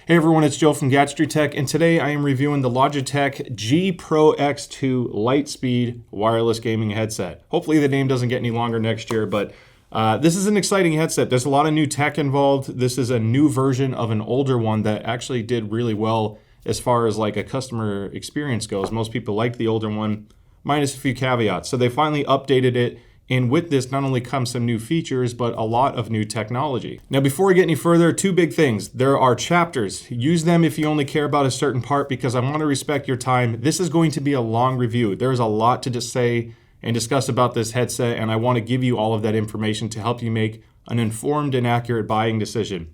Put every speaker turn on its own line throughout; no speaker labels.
Hey everyone, it's Joe from Gadgetry and today I am reviewing the Logitech G Pro X2 LIGHTSPEED wireless gaming headset. Hopefully the name doesn't get any longer next year, but this is an exciting headset. There's a lot of new tech involved. This is a new version of an older one that actually did really well as far as like a customer experience goes. Most people liked the older one, minus a few caveats. So they finally updated it. And with this, not only comes some new features, but a lot of new technology. Now, before we get any further, two big things. There are chapters. Use them if you only care about a certain part because I want to respect your time. This is going to be a long review. There's a lot to just say and discuss about this headset, and I want to give you all of that information to help you make an informed and accurate buying decision.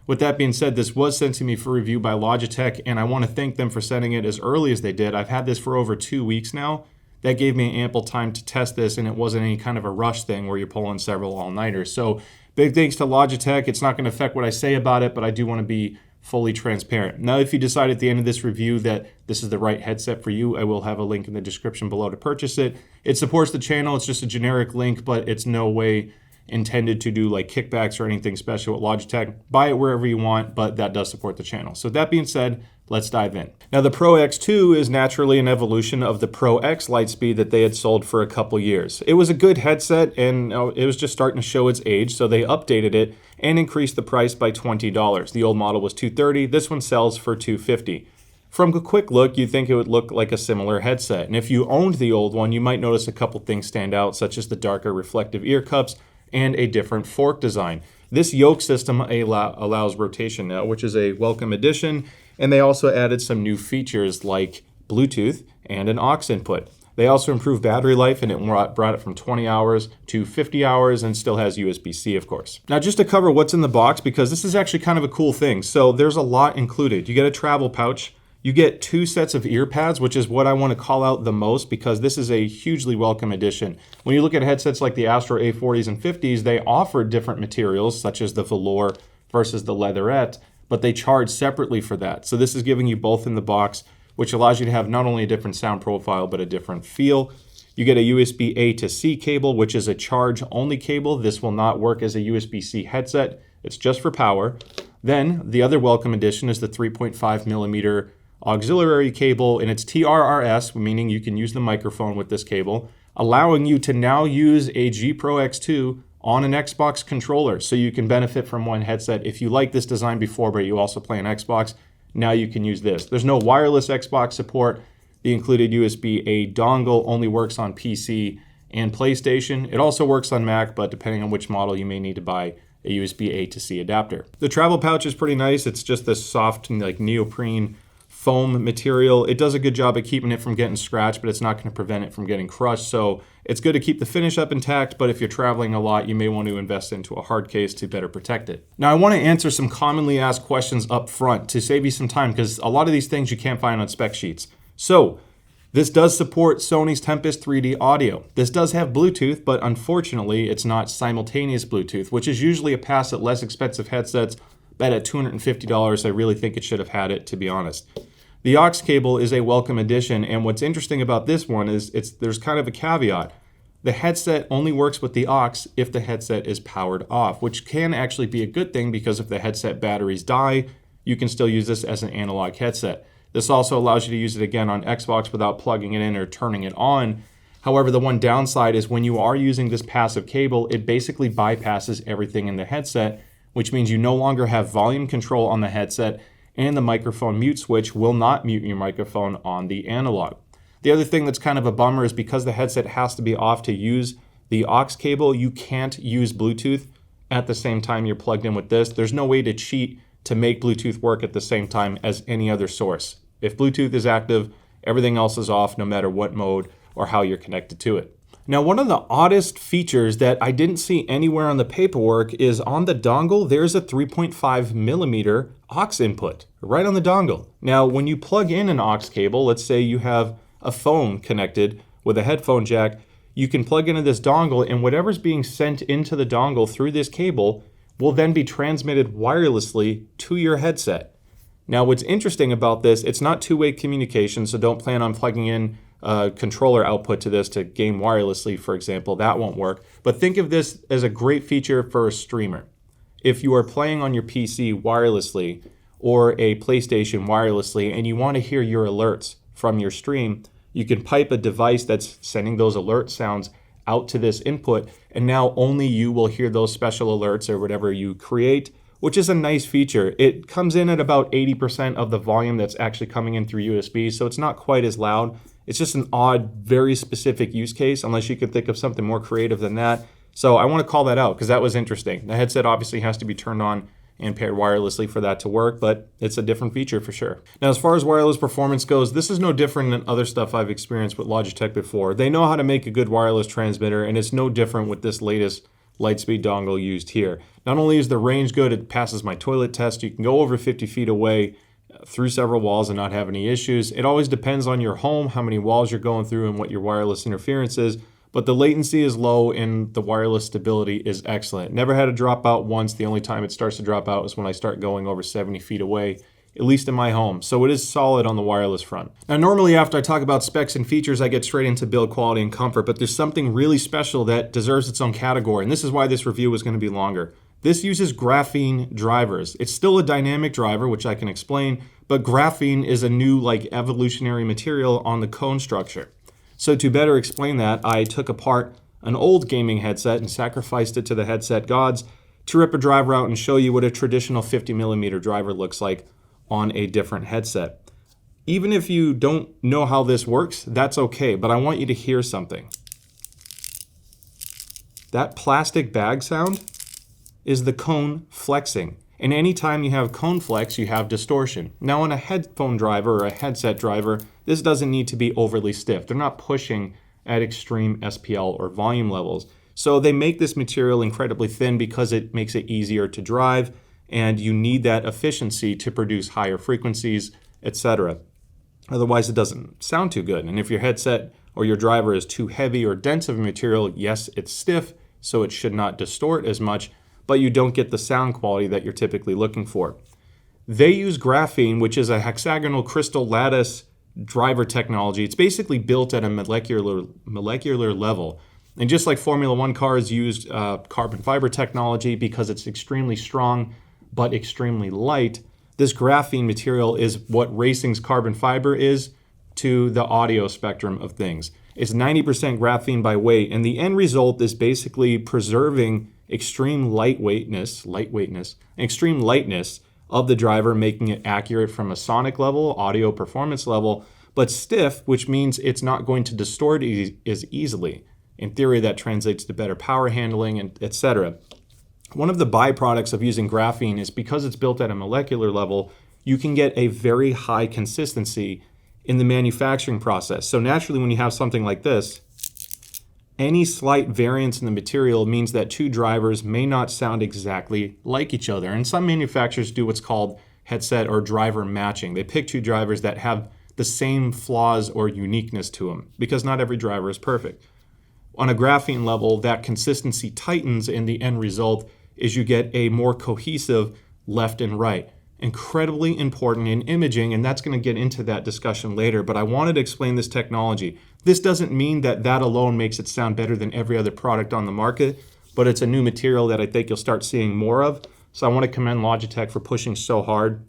With that being said, this was sent to me for review by Logitech, and I want to thank them for sending it as early as they did. I've had this for over 2 weeks now. That gave me ample time to test this, and it wasn't any kind of a rush thing where you're pulling several all-nighters. So big thanks to Logitech. It's not going to affect what I say about it, but I do want to be fully transparent. Now, if you decide at the end of this review that this is the right headset for you, I will have a link in the description below to purchase it. It supports the channel. It's just a generic link, but it's no way intended to do like kickbacks or anything special with Logitech. Buy it wherever you want, but that does support the channel. So that being said, let's dive in. Now, the Pro X2 is naturally an evolution of the Pro X LIGHTSPEED that they had sold for a couple years. It was a good headset, and it was just starting to show its age, so they updated it and increased the price by $20. The old model was $230. This one sells for $250. From a quick look, you'd think it would look like a similar headset, and if you owned the old one, you might notice a couple things stand out, such as the darker reflective ear cups and a different fork design. This yoke system allows rotation now, which is a welcome addition, and they also added some new features like Bluetooth and an aux input. They also improved battery life, and it brought it from 20 hours to 50 hours and still has USB-C, of course. Now, just to cover what's in the box, because this is actually kind of a cool thing. So there's a lot included. You get a travel pouch. You get 2 sets of ear pads, which is what I want to call out the most because this is a hugely welcome addition. When you look at headsets like the Astro A40s and 50s, they offer different materials such as the velour versus the leatherette, but they charge separately for that. So this is giving you both in the box, which allows you to have not only a different sound profile, but a different feel. You get a USB-A to C cable, which is a charge-only cable. This will not work as a USB-C headset. It's just for power. Then the other welcome addition is the 3.5 millimeter auxiliary cable, and it's TRRS, meaning you can use the microphone with this cable, allowing you to now use a G Pro X2 on an Xbox controller. So you can benefit from one headset. If you like this design before, but you also play an Xbox, now you can use this. There's no wireless Xbox support. The included USB-A dongle only works on PC and PlayStation. It also works on Mac, but depending on which model, you may need to buy a USB-A to C adapter. The travel pouch is pretty nice. It's just this soft, like neoprene foam material. It does a good job at keeping it from getting scratched, but it's not going to prevent it from getting crushed. So it's good to keep the finish up intact, but if you're traveling a lot, you may want to invest into a hard case to better protect it. Now, I want to answer some commonly asked questions up front to save you some time because a lot of these things you can't find on spec sheets. So this does support Sony's Tempest 3D audio. This does have Bluetooth, but unfortunately, it's not simultaneous Bluetooth, which is usually a pass at less expensive headsets. But at $250, I really think it should have had it, to be honest. The aux cable is a welcome addition, and what's interesting about this one is there's kind of a caveat. The headset only works with the aux if the headset is powered off, which can actually be a good thing because if the headset batteries die, you can still use this as an analog headset. This also allows you to use it again on Xbox without plugging it in or turning it on. However, the one downside is when you are using this passive cable, it basically bypasses everything in the headset, which means you no longer have volume control on the headset, and the microphone mute switch will not mute your microphone on the analog. The other thing that's kind of a bummer is because the headset has to be off to use the aux cable, you can't use Bluetooth at the same time you're plugged in with this. There's no way to cheat to make Bluetooth work at the same time as any other source. If Bluetooth is active, everything else is off no matter what mode or how you're connected to it. Now, one of the oddest features that I didn't see anywhere on the paperwork is on the dongle, there's a 3.5 millimeter aux input right on the dongle. Now, when you plug in an aux cable, let's say you have a phone connected with a headphone jack, you can plug into this dongle and whatever's being sent into the dongle through this cable will then be transmitted wirelessly to your headset. Now, what's interesting about this, it's not two-way communication, so don't plan on plugging in controller output to this to game wirelessly, for example. That won't work. But think of this as a great feature for a streamer. If you are playing on your PC wirelessly, or a PlayStation wirelessly and you want to hear your alerts from your stream, you can pipe a device that's sending those alert sounds out to this input, and now only you will hear those special alerts or whatever you create, which is a nice feature. It comes in at about 80% of the volume that's actually coming in through USB, so it's not quite as loud. It's just an odd, very specific use case, unless you can think of something more creative than that. So I want to call that out because that was interesting. The headset obviously has to be turned on and paired wirelessly for that to work, but it's a different feature for sure. Now, as far as wireless performance goes, this is no different than other stuff I've experienced with Logitech before. They know how to make a good wireless transmitter, and it's no different with this latest LIGHTSPEED dongle used here. Not only is the range good, it passes my toilet test. You can go over 50 feet away through several walls and not have any issues. It always depends on your home, how many walls you're going through, and what your wireless interference is. But the latency is low and the wireless stability is excellent. Never had a dropout once. The only time it starts to drop out is when I start going over 70 feet away, at least in my home. So it is solid on the wireless front. Now, normally after I talk about specs and features, I get straight into build quality and comfort, but there's something really special that deserves its own category. And this is why this review is going to be longer. This uses graphene drivers. It's still a dynamic driver, which I can explain, but graphene is a new evolutionary material on the cone structure. So to better explain that, I took apart an old gaming headset and sacrificed it to the headset gods to rip a driver out and show you what a traditional 50mm driver looks like on a different headset. Even if you don't know how this works, that's okay, but I want you to hear something. That plastic bag sound is the cone flexing. And anytime you have cone flex, you have distortion. Now on a headphone driver or a headset driver, this doesn't need to be overly stiff. They're not pushing at extreme SPL or volume levels. So they make this material incredibly thin because it makes it easier to drive, and you need that efficiency to produce higher frequencies, etc. Otherwise, it doesn't sound too good. And if your headset or your driver is too heavy or dense of a material, yes, it's stiff, so it should not distort as much, but you don't get the sound quality that you're typically looking for. They use graphene, which is a hexagonal crystal lattice driver technology. It's basically built at a molecular level. And just like Formula One cars used carbon fiber technology because it's extremely strong but extremely light, this graphene material is what racing's carbon fiber is to the audio spectrum of things. It's 90% graphene by weight, and the end result is basically preserving extreme lightweightness, extreme lightness of the driver, making it accurate from a sonic level, audio performance level, but stiff, which means it's not going to distort as easily. In theory, that translates to better power handling, and etc. One of the byproducts of using graphene is because it's built at a molecular level, you can get a very high consistency in the manufacturing process. So naturally, when you have something like this, any slight variance in the material means that two drivers may not sound exactly like each other. And some manufacturers do what's called headset or driver matching. They pick two drivers that have the same flaws or uniqueness to them, because not every driver is perfect. On a graphene level, that consistency tightens, and the end result is you get a more cohesive left and right. Incredibly important in imaging, and that's going to get into that discussion later, but I wanted to explain this technology. This doesn't mean that alone makes it sound better than every other product on the market, but it's a new material that I think you'll start seeing more of. So I want to commend Logitech for pushing so hard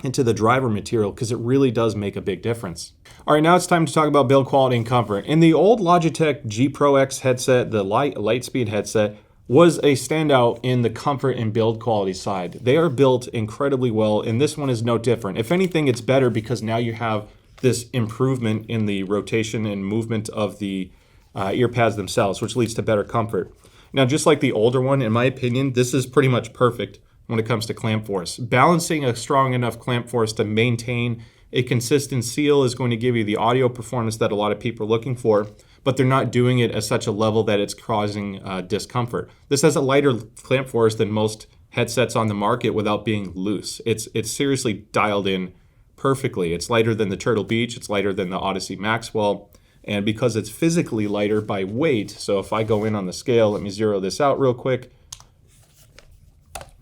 into the driver material because it really does make a big difference. All right, now it's time to talk about build quality and comfort. In the old Logitech G Pro X headset, the LIGHTSPEED headset was a standout in the comfort and build quality side. They are built incredibly well, and this one is no different. If anything, it's better because now you have this improvement in the rotation and movement of the ear pads themselves, which leads to better comfort. Now, just like the older one, in my opinion, this is pretty much perfect when it comes to clamp force. Balancing a strong enough clamp force to maintain a consistent seal is going to give you the audio performance that a lot of people are looking for, but they're not doing it at such a level that it's causing discomfort. This has a lighter clamp force than most headsets on the market without being loose. It's seriously dialed in perfectly. It's lighter than the Turtle Beach, it's lighter than the Odyssey Maxwell, and because it's physically lighter by weight, so if I go in on the scale, let me zero this out real quick,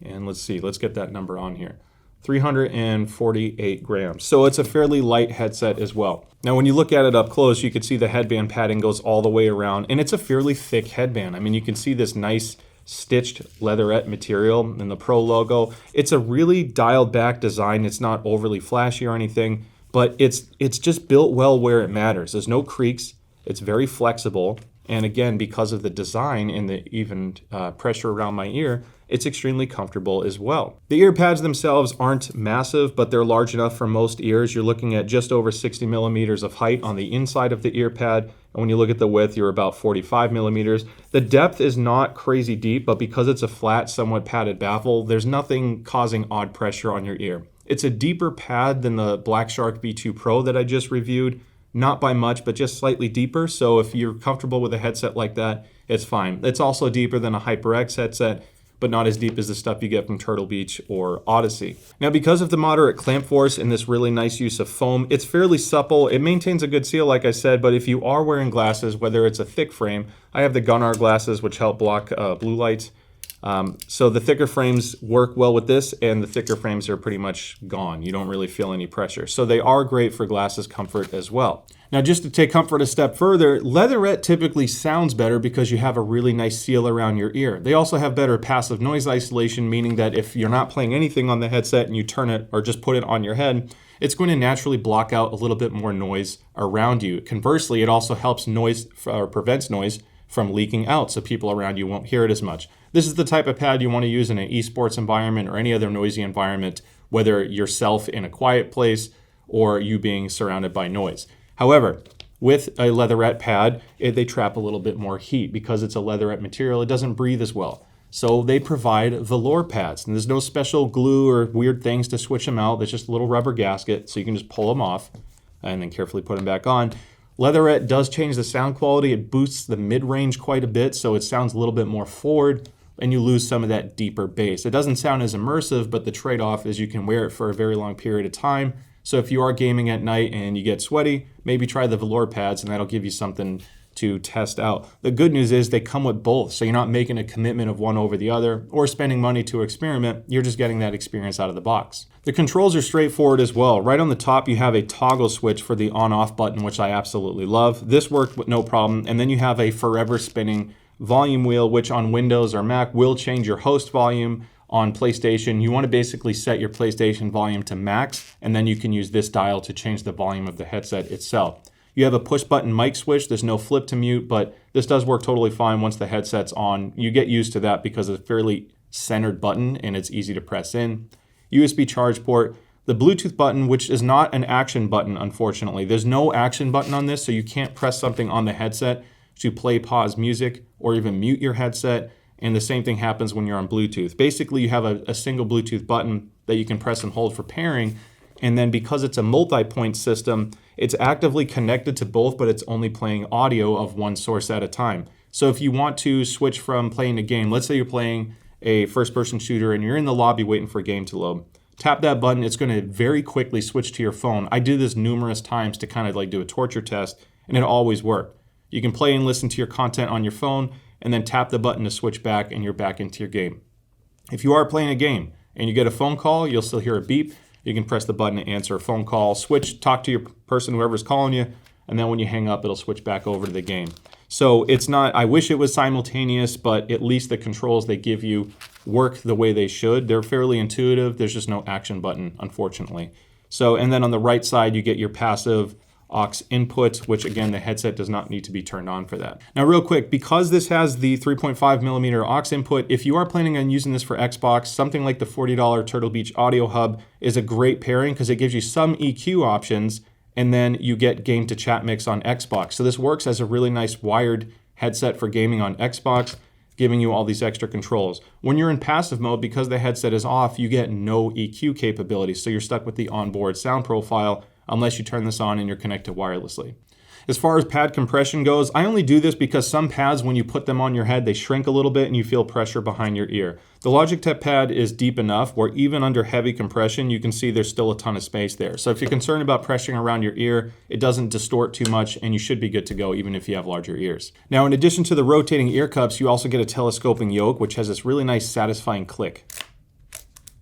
and let's get that number on here. 348 grams. So it's a fairly light headset as well. Now, when you look at it up close, you can see the headband padding goes all the way around, and it's a fairly thick headband. I mean, you can see this nice stitched leatherette material and the Pro logo. It's a really dialed back design. It's not overly flashy or anything, but it's just built well where it matters. There's no creaks. It's very flexible. And again, because of the design and the even pressure around my ear, it's extremely comfortable as well. The ear pads themselves aren't massive, but they're large enough for most ears. You're looking at just over 60 millimeters of height on the inside of the ear pad. And when you look at the width, you're about 45 millimeters. The depth is not crazy deep, but because it's a flat, somewhat padded baffle, there's nothing causing odd pressure on your ear. It's a deeper pad than the Black Shark V2 Pro that I just reviewed. Not by much, but just slightly deeper. So if you're comfortable with a headset like that, it's fine. It's also deeper than a HyperX headset, but not as deep as the stuff you get from Turtle Beach or Odyssey. Now, because of the moderate clamp force and this really nice use of foam, it's fairly supple. It maintains a good seal, like I said, but if you are wearing glasses, whether it's a thick frame, I have the Gunnar glasses, which help block blue lights. So the thicker frames work well with this, and the thicker frames are pretty much gone. You don't really feel any pressure. So they are great for glasses comfort as well. Now, just to take comfort a step further, leatherette typically sounds better because you have a really nice seal around your ear. They also have better passive noise isolation, meaning that if you're not playing anything on the headset and you turn it or just put it on your head, it's going to naturally block out a little bit more noise around you. Conversely, it also helps noise or prevents noise from leaking out, so people around you won't hear it as much. This is the type of pad you want to use in an esports environment or any other noisy environment, whether yourself in a quiet place or you being surrounded by noise. However, with a leatherette pad, they trap a little bit more heat. Because it's a leatherette material, it doesn't breathe as well. So they provide velour pads, and there's no special glue or weird things to switch them out. There's just a little rubber gasket, so you can just pull them off and then carefully put them back on. Leatherette does change the sound quality. It boosts the mid-range quite a bit, so it sounds a little bit more forward, and you lose some of that deeper bass. It doesn't sound as immersive, but the trade-off is you can wear it for a very long period of time. So if you are gaming at night and you get sweaty, maybe try the velour pads, and that'll give you something to test out. The good news is they come with both, so you're not making a commitment of one over the other or spending money to experiment. You're just getting that experience out of the box. The controls are straightforward as well. Right on the top, you have a toggle switch for the on-off button, which I absolutely love. This worked with no problem. And then you have a forever spinning volume wheel, which on Windows or Mac will change your host volume. On PlayStation, you want to basically set your PlayStation volume to max, and then you can use this dial to change the volume of the headset itself. You have a push button mic switch. There's no flip to mute, but this does work totally fine once the headset's on. You get used to that because it's a fairly centered button and it's easy to press in. USB charge port. The Bluetooth button, which is not an action button, unfortunately. There's no action button on this, so you can't press something on the headset to play, pause music, or even mute your headset. And the same thing happens when you're on Bluetooth. Basically, you have a single Bluetooth button that you can press and hold for pairing. And then because it's a multi-point system, it's actively connected to both, but it's only playing audio of one source at a time. So if you want to switch from playing a game, let's say you're playing a first-person shooter and you're in the lobby waiting for a game to load, tap that button, it's going to very quickly switch to your phone. I did this numerous times to kind of like do a torture test, and it always worked. You can play and listen to your content on your phone, and then tap the button to switch back, and you're back into your game. If you are playing a game and you get a phone call, you'll still hear a beep. You can press the button to answer a phone call, switch, talk to your person, whoever's calling you, and then when you hang up, it'll switch back over to the game. So it's not, I wish it was simultaneous, but at least the controls they give you work the way they should. They're fairly intuitive. There's just no action button, unfortunately. So, and then on the right side, you get your passive aux input, which again, the headset does not need to be turned on for that. Now real quick, because this has the 3.5 millimeter aux input, if you are planning on using this for Xbox, something like the $40 Turtle Beach Audio Hub is a great pairing because it gives you some EQ options, and then you get game to chat mix on Xbox. So this works as a really nice wired headset for gaming on Xbox, giving you all these extra controls. When you're in passive mode, because the headset is off, you get no EQ capability. So you're stuck with the onboard sound profile unless you turn this on and you're connected wirelessly. As far as pad compression goes, I only do this because some pads, when you put them on your head, they shrink a little bit and you feel pressure behind your ear. The Logitech pad is deep enough where even under heavy compression, you can see there's still a ton of space there. So if you're concerned about pressuring around your ear, it doesn't distort too much and you should be good to go even if you have larger ears. Now, in addition to the rotating ear cups, you also get a telescoping yoke, which has this really nice satisfying click.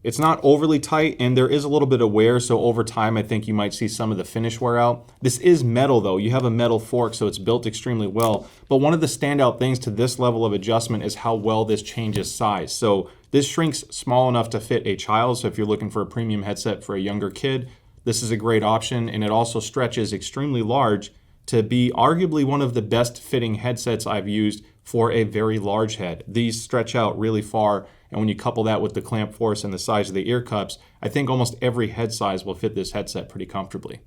It's not overly tight, and there is a little bit of wear, so over time I think you might see some of the finish wear out. This is metal though. You have a metal fork, so it's built extremely well. But one of the standout things to this level of adjustment is how well this changes size. So this shrinks small enough to fit a child, so if you're looking for a premium headset for a younger kid, this is a great option, and it also stretches extremely large to be arguably one of the best fitting headsets I've used for a very large head. These stretch out really far, and when you couple that with the clamp force and the size of the ear cups, I think almost every head size will fit this headset pretty comfortably.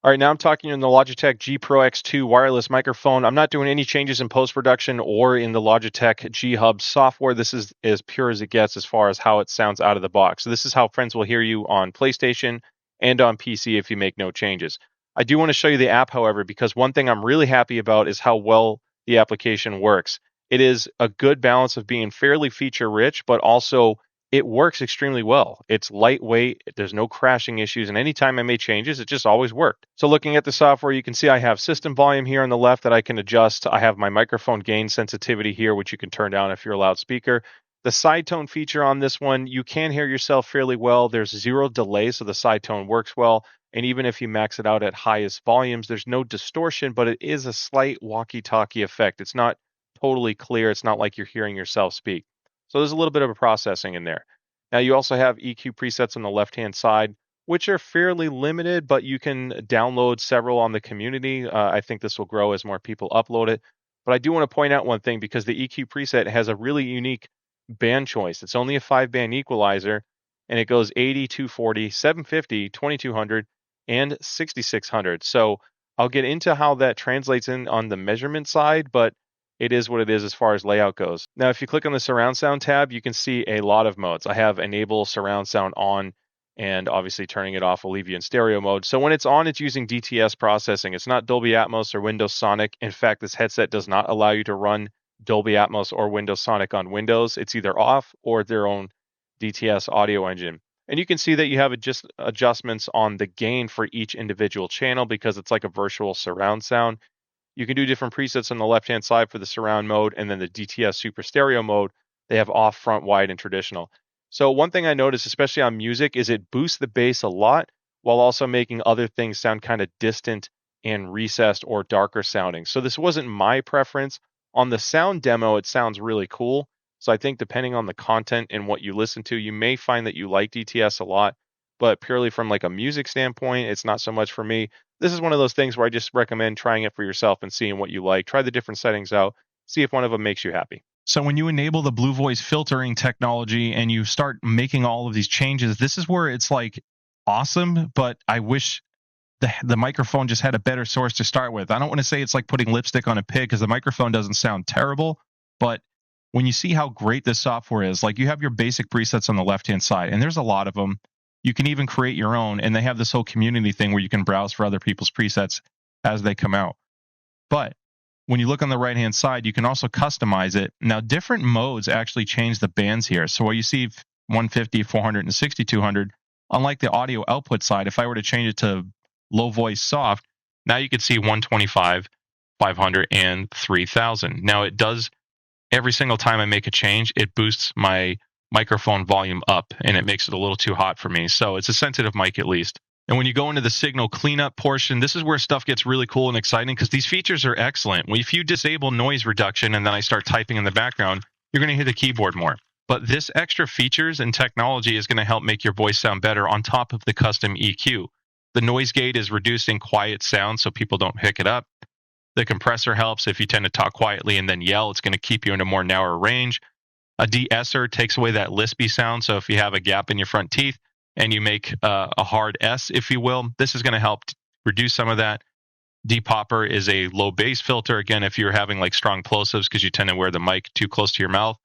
All right, now I'm talking in the Logitech G Pro X2 wireless microphone. I'm not doing any changes in post-production or in the Logitech G Hub software. This is as pure as it gets as far as how it sounds out of the box. So this is how friends will hear you on PlayStation and on PC if you make no changes. I do want to show you the app, however, because one thing I'm really happy about is how well the application works. It is a good balance of being fairly feature-rich, but also it works extremely well. It's lightweight, there's no crashing issues, and anytime I made changes, it just always worked. So looking at the software, you can see I have system volume here on the left that I can adjust. I have my microphone gain sensitivity here, which you can turn down if you're a loudspeaker. The side tone feature on this one, you can hear yourself fairly well. There's zero delay, so the side tone works well. And even if you max it out at highest volumes, there's no distortion, but it is a slight walkie-talkie effect. It's not totally clear. It's not like you're hearing yourself speak. So there's a little bit of a processing in there. Now you also have EQ presets on the left-hand side, which are fairly limited, but you can download several on the community. I think this will grow as more people upload it. But I do want to point out one thing because the EQ preset has a really unique band choice. It's only a 5-band equalizer, and it goes 80, 240, 750, 2200, and 6600. So I'll get into how that translates in on the measurement side, but it is what it is as far as layout goes. Now, if you click on the surround sound tab, you can see a lot of modes. I have enable surround sound on, and obviously turning it off will leave you in stereo mode. So when it's on, it's using DTS processing. It's not Dolby Atmos or Windows Sonic. In fact, this headset does not allow you to run Dolby Atmos or Windows Sonic on Windows. It's either off or their own DTS audio engine. And you can see that you have just adjustments on the gain for each individual channel because it's like a virtual surround sound. You can do different presets on the left-hand side for the surround mode, and then the DTS Super Stereo mode, they have off, front, wide, and traditional. So one thing I noticed, especially on music, is it boosts the bass a lot while also making other things sound kind of distant and recessed or darker sounding. So this wasn't my preference. On the sound demo, it sounds really cool. So I think depending on the content and what you listen to, you may find that you like DTS a lot, but purely from like a music standpoint, it's not so much for me. This is one of those things where I just recommend trying it for yourself and seeing what you like. Try the different settings out, see if one of them makes you happy.
So when you enable the Blue Voice filtering technology and you start making all of these changes, this is where it's like awesome, but I wish the microphone just had a better source to start with. I don't want to say it's like putting lipstick on a pig because the microphone doesn't sound terrible, but when you see how great this software is, like you have your basic presets on the left-hand side, and there's a lot of them. You can even create your own, and they have this whole community thing where you can browse for other people's presets as they come out. But when you look on the right-hand side, you can also customize it. Now, different modes actually change the bands here. So what you see 150, 400, and 6200, unlike the audio output side, if I were to change it to low voice soft, now you can see 125, 500, and 3000. Now, it does, every single time I make a change, it boosts my microphone volume up, and it makes it a little too hot for me. So it's a sensitive mic at least. And when you go into the signal cleanup portion, this is where stuff gets really cool and exciting because these features are excellent. If you disable noise reduction and then I start typing in the background, you're going to hear the keyboard more. But this extra features and technology is going to help make your voice sound better on top of the custom EQ. The noise gate is reducing quiet sound so people don't pick it up. The compressor helps if you tend to talk quietly and then yell. It's going to keep you in a more narrow range. A de-esser takes away that lispy sound, so if you have a gap in your front teeth and you make a hard S, if you will, this is going to help reduce some of that. Depopper is a low bass filter. Again, if you're having like strong plosives because you tend to wear the mic too close to your mouth,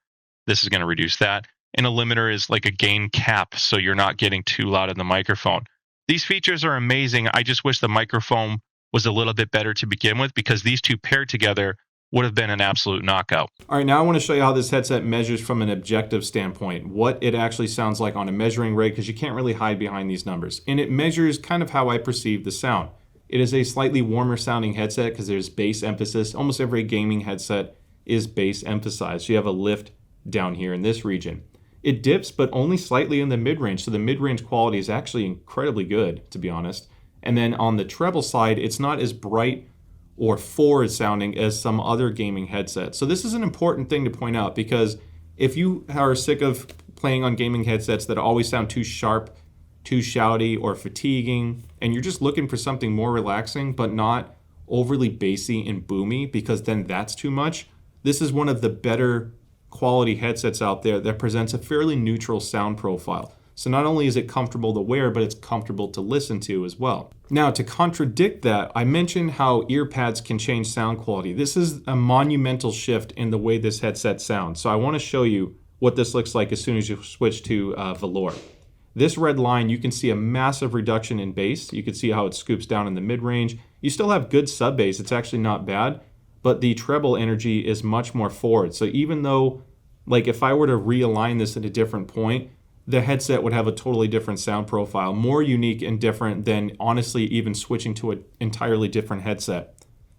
this is going to reduce that. And a limiter is like a gain cap, so you're not getting too loud in the microphone. These features are amazing. I just wish the microphone was a little bit better to begin with because these two paired together would have been an absolute knockout.
All right, now I want to show you how this headset measures from an objective standpoint, what it actually sounds like on a measuring rig, because you can't really hide behind these numbers. And it measures kind of how I perceive the sound. It is a slightly warmer sounding headset because there's bass emphasis. Almost every gaming headset is bass emphasized. So you have a lift down here in this region. It dips, but only slightly in the mid-range. So the mid-range quality is actually incredibly good, to be honest. And then on the treble side, it's not as bright or forward sounding as some other gaming headsets. So this is an important thing to point out, because if you are sick of playing on gaming headsets that always sound too sharp, too shouty, or fatiguing, and you're just looking for something more relaxing but not overly bassy and boomy, because then that's too much, this is one of the better quality headsets out there that presents a fairly neutral sound profile. So not only is it comfortable to wear, but it's comfortable to listen to as well. Now, to contradict that, I mentioned how ear pads can change sound quality. This is a monumental shift in the way this headset sounds. So I want to show you what this looks like as soon as you switch to velour. This red line, you can see a massive reduction in bass. You can see how it scoops down in the mid-range. You still have good sub bass. It's actually not bad, but the treble energy is much more forward. So even though, like, if I were to realign this at a different point, the headset would have a totally different sound profile, more unique and different than honestly even switching to an entirely different headset.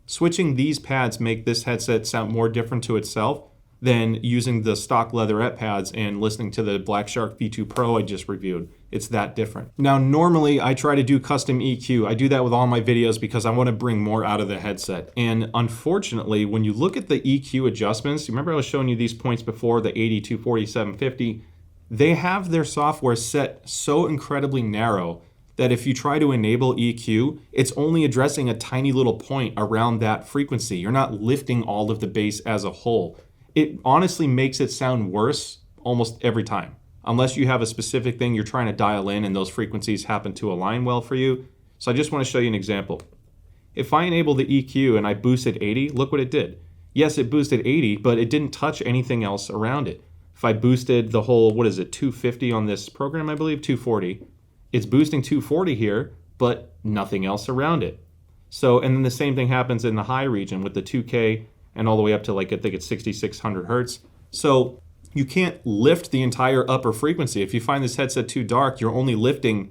Switching these pads make this headset sound more different to itself than using the stock leatherette pads and listening to the Black Shark V2 Pro I just reviewed. It's that different. Now, normally I try to do custom EQ. I do that with all my videos because I want to bring more out of the headset. And unfortunately, when you look at the EQ adjustments, remember I was showing you these points before, the 80, 240, 750, they have their software set so incredibly narrow that if you try to enable EQ, it's only addressing a tiny little point around that frequency. You're not lifting all of the bass as a whole. It honestly makes it sound worse almost every time, unless you have a specific thing you're trying to dial in and those frequencies happen to align well for you. So I just want to show you an example. If I enable the EQ and I boosted 80, look what it did. Yes, it boosted 80, but it didn't touch anything else around it. If I boosted the whole, 250 on this program, I believe, 240, it's boosting 240 here, but nothing else around it. So, and then the same thing happens in the high region with the 2K and all the way up to, like, I think it's 6600 hertz. So you can't lift the entire upper frequency. If you find this headset too dark, you're only lifting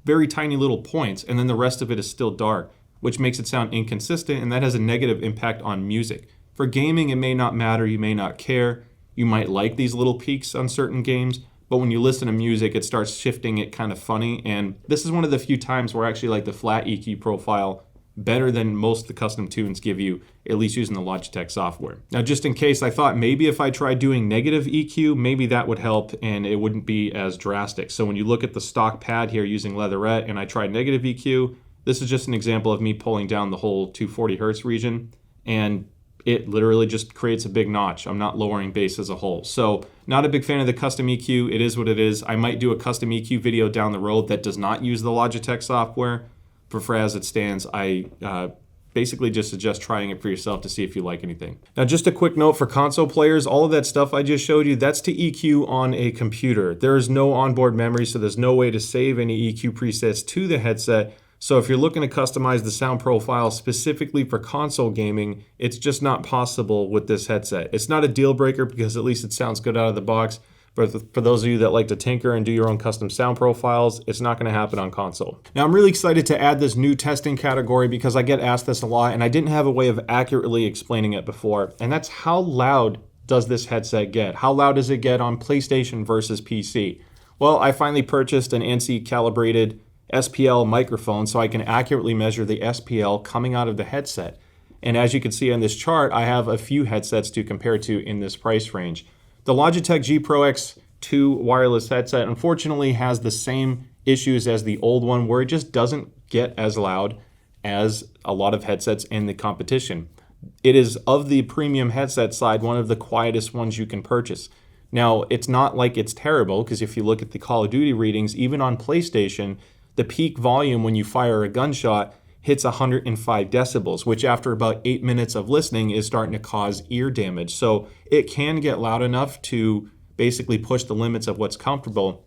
very tiny little points, and then the rest of it is still dark, which makes it sound inconsistent, and that has a negative impact on music. For gaming, it may not matter, you may not care. You might like these little peaks on certain games, but when you listen to music, it starts shifting it kind of funny, and this is one of the few times where I actually like the flat EQ profile better than most of the custom tunes give you, at least using the Logitech software. Now, just in case, I thought maybe if I tried doing negative EQ, maybe that would help and it wouldn't be as drastic. So when you look at the stock pad here using leatherette and I tried negative EQ, this is just an example of me pulling down the whole 240 hertz region, and it literally just creates a big notch. I'm not lowering bass as a whole. So not a big fan of the custom EQ. It is what it is. I might do a custom EQ video down the road that does not use the Logitech software. But for as it stands, I basically just suggest trying it for yourself to see if you like anything. Now, just a quick note for console players, all of that stuff I just showed you, that's to EQ on a computer. There is no onboard memory, so there's no way to save any EQ presets to the headset. So if you're looking to customize the sound profile specifically for console gaming, it's just not possible with this headset. It's not a deal breaker because at least it sounds good out of the box. But for those of you that like to tinker and do your own custom sound profiles, it's not going to happen on console. Now, I'm really excited to add this new testing category because I get asked this a lot and I didn't have a way of accurately explaining it before. And that's how loud does this headset get? How loud does it get on PlayStation versus PC? Well, I finally purchased an ANSI calibrated SPL microphone so I can accurately measure the SPL coming out of the headset. And as you can see on this chart, I have a few headsets to compare to in this price range. The Logitech G Pro X2 wireless headset unfortunately has the same issues as the old one where it just doesn't get as loud as a lot of headsets in the competition. It is, of the premium headset side, one of the quietest ones you can purchase. Now, it's not like it's terrible because if you look at the Call of Duty readings, even on PlayStation, the peak volume when you fire a gunshot hits 105 decibels, which after about 8 minutes of listening is starting to cause ear damage. So it can get loud enough to basically push the limits of what's comfortable.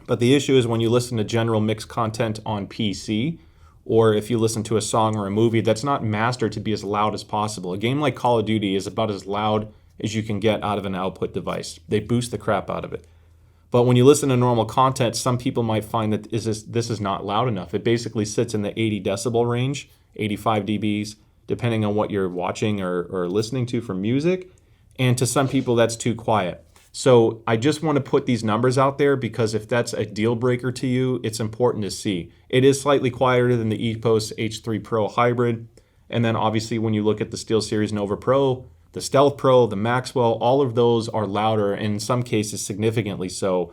But the issue is when you listen to general mixed content on PC, or if you listen to a song or a movie, that's not mastered to be as loud as possible. A game like Call of Duty is about as loud as you can get out of an output device. They boost the crap out of it. But when you listen to normal content, some people might find that this is not loud enough. It basically sits in the 80 decibel range, 85 dBs, depending on what you're watching or listening to for music. And to some people, that's too quiet. So I just want to put these numbers out there because if that's a deal breaker to you, it's important to see. It is slightly quieter than the EPOS H3 Pro Hybrid. And then obviously when you look at the SteelSeries Nova Pro, the Stealth Pro, the Maxwell, all of those are louder, and in some cases significantly so,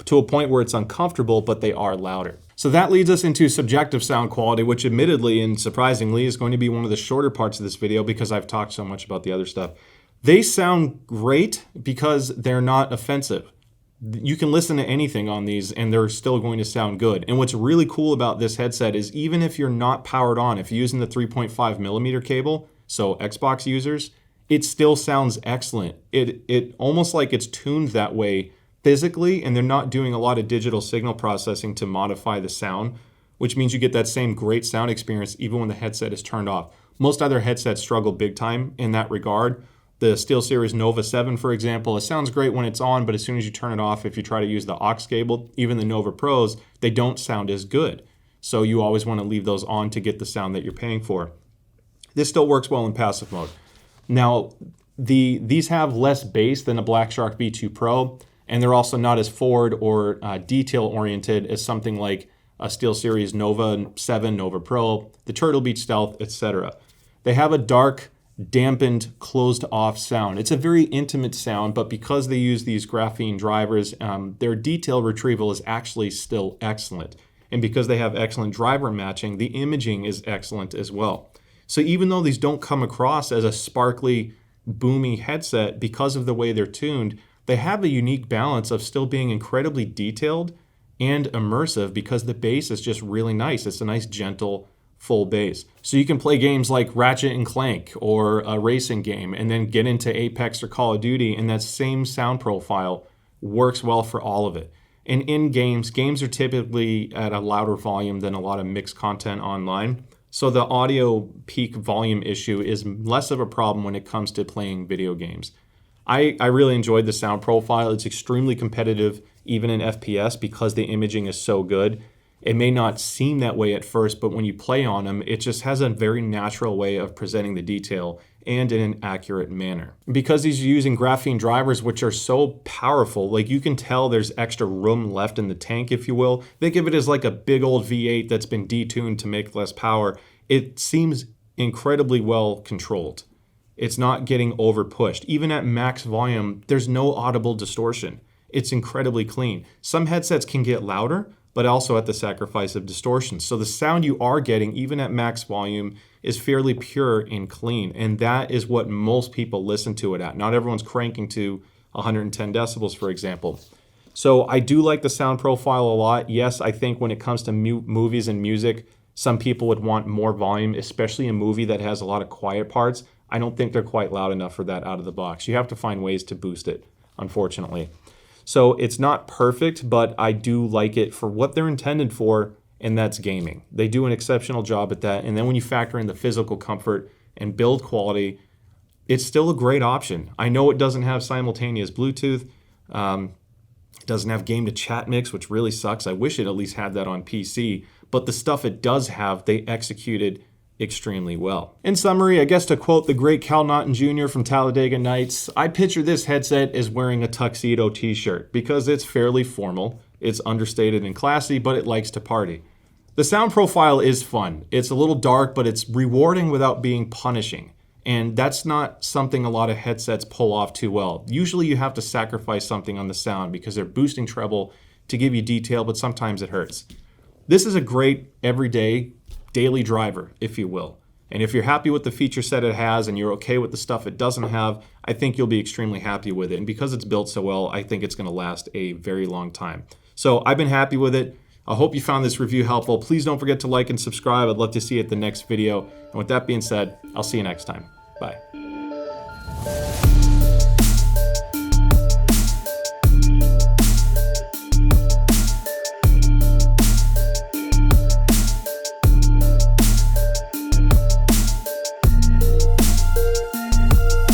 to a point where it's uncomfortable, but they are louder. So that leads us into subjective sound quality, which admittedly and surprisingly is going to be one of the shorter parts of this video because I've talked so much about the other stuff. They sound great because they're not offensive. You can listen to anything on these and they're still going to sound good. And what's really cool about this headset is even if you're not powered on, if you're using the 3.5 millimeter cable, so Xbox users, it still sounds excellent. It almost like it's tuned that way physically, and they're not doing a lot of digital signal processing to modify the sound, which means you get that same great sound experience even when the headset is turned off. Most other headsets struggle big time in that regard. The SteelSeries Nova 7, for example, it sounds great when it's on, but as soon as you turn it off, if you try to use the aux cable, even the Nova Pros, they don't sound as good. So you always want to leave those on to get the sound that you're paying for. This still works well in passive mode. Now, these have less bass than a Black Shark V2 Pro, and they're also not as forward or detail-oriented as something like a SteelSeries Nova 7, Nova Pro, the Turtle Beach Stealth, etc. They have a dark, dampened, closed-off sound. It's a very intimate sound, but because they use these graphene drivers, their detail retrieval is actually still excellent. And because they have excellent driver matching, the imaging is excellent as well. So even though these don't come across as a sparkly, boomy headset because of the way they're tuned, they have a unique balance of still being incredibly detailed and immersive because the bass is just really nice. It's a nice, gentle, full bass. So you can play games like Ratchet and Clank or a racing game and then get into Apex or Call of Duty, and that same sound profile works well for all of it. And in games are typically at a louder volume than a lot of mixed content online. So the audio peak volume issue is less of a problem when it comes to playing video games. I really enjoyed the sound profile. It's extremely competitive even in FPS because the imaging is so good. It may not seem that way at first, but when you play on them, it just has a very natural way of presenting the detail and in an accurate manner. Because he's using graphene drivers, which are so powerful, like you can tell there's extra room left in the tank, if you will. Think of it as like a big old V8 that's been detuned to make less power. It seems incredibly well controlled. It's not getting over pushed. Even at max volume, there's no audible distortion. It's incredibly clean. Some headsets can get louder, but also at the sacrifice of distortion. So the sound you are getting, even at max volume, is fairly pure and clean. And that is what most people listen to it at. Not everyone's cranking to 110 decibels, for example. So I do like the sound profile a lot. Yes, I think when it comes to movies and music, some people would want more volume, especially a movie that has a lot of quiet parts. I don't think they're quite loud enough for that out of the box. You have to find ways to boost it, unfortunately. So it's not perfect, but I do like it for what they're intended for, and that's gaming. They do an exceptional job at that. And then when you factor in the physical comfort and build quality, it's still a great option. I know it doesn't have simultaneous Bluetooth. It doesn't have game to chat mix, which really sucks. I wish it at least had that on PC. But the stuff it does have, they executed extremely well. In summary, I guess to quote the great Cal Naughton Jr. from Talladega Nights, I picture this headset as wearing a tuxedo t-shirt because it's fairly formal, it's understated and classy, but it likes to party. The sound profile is fun. It's a little dark, but it's rewarding without being punishing. And that's not something a lot of headsets pull off too well. Usually you have to sacrifice something on the sound because they're boosting treble to give you detail, but sometimes it hurts. This is a great everyday daily driver, if you will. And if you're happy with the feature set it has and you're okay with the stuff it doesn't have, I think you'll be extremely happy with it. And because it's built so well, I think it's going to last a very long time. So I've been happy with it. I hope you found this review helpful. Please don't forget to like and subscribe. I'd love to see you at the next video. And with that being said, I'll see you next time. Bye.